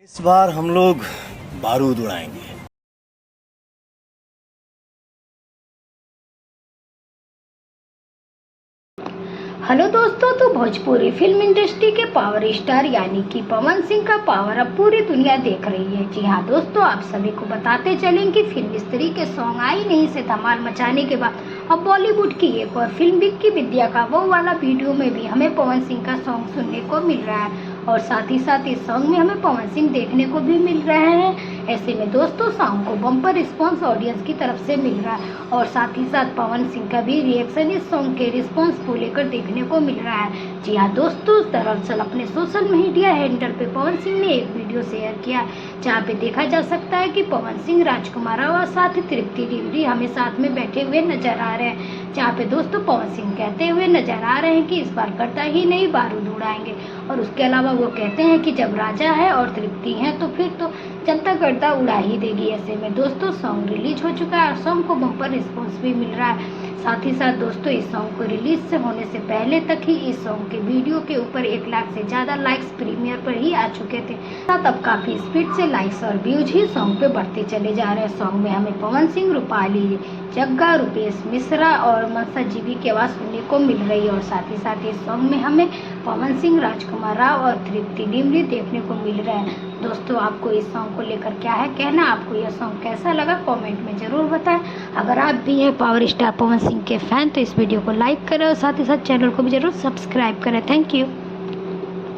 इस बार हम लोग बारूद उड़ाएंगे। हेलो दोस्तों, तो भोजपुरी फिल्म इंडस्ट्री के पावर स्टार यानी कि पवन सिंह का पावर अब पूरी दुनिया देख रही है। जी हाँ दोस्तों, आप सभी को बताते चलें कि फिल्म स्त्री के सॉन्ग आई नहीं से धमाल मचाने के बाद अब बॉलीवुड की एक और फिल्म विक्की विद्या का वो वाला वीडियो में भी हमें पवन सिंह का सॉन्ग सुनने को मिल रहा है और साथ ही साथ इस सॉन्ग में हमें पवन सिंह देखने को भी मिल रहे हैं। ऐसे में दोस्तों सॉन्ग को बम्पर रिस्पांस ऑडियंस की तरफ से मिल रहा है और साथ ही साथ पवन सिंह का भी रिएक्शन इस सॉन्ग के रिस्पांस को लेकर देखने को मिल रहा है। जी हाँ दोस्तों, दरअसल अपने सोशल मीडिया हैंडल पे पवन सिंह ने एक वीडियो शेयर किया जहाँ पे देखा जा सकता है कि पवन सिंह, राजकुमार और साथ ही तृप्ति डिमरी हमें साथ में बैठे हुए नजर आ रहे हैं। जहाँ पे दोस्तों पवन सिंह कहते हुए नजर आ रहे हैं कि इस बार करता ही नहीं बारूद उड़ाएंगे और उसके अलावा वो कहते हैं कि जब राजा है और तृप्ति है तो फिर तो जनता करता उड़ा ही देगी। ऐसे में दोस्तों सॉन्ग रिलीज हो चुका है और सॉन्ग को बम्पर रिस्पॉन्स भी मिल रहा है। साथ ही साथ दोस्तों इस सॉन्ग को रिलीज से होने से पहले तक ही इस सॉन्ग के वीडियो के ऊपर 1 लाख से ज़्यादा लाइक्स प्रीमियर पर ही आ चुके थे। साथ अब काफ़ी स्पीड से लाइक्स और व्यूज ही सॉन्ग पे बढ़ते चले जा रहे हैं। सॉन्ग में हमें पवन सिंह, रूपाली जग्गा, रुपेश मिश्रा और मनसा जीवी की आवाज़ सुनने को मिल रही है और साथ ही साथ इस सॉन्ग में हमें पवन सिंह, राजकुमार राव और तृप्ति डिमरी देखने को मिल रहे हैं। दोस्तों आपको इस सॉन्ग को लेकर क्या है कहना, आपको यह सॉन्ग कैसा लगा कमेंट में ज़रूर बताएं। अगर आप भी हैं पावर स्टार पवन सिंह के फैन तो इस वीडियो को लाइक करें और साथ ही साथ चैनल को भी ज़रूर सब्सक्राइब करें। Thank you.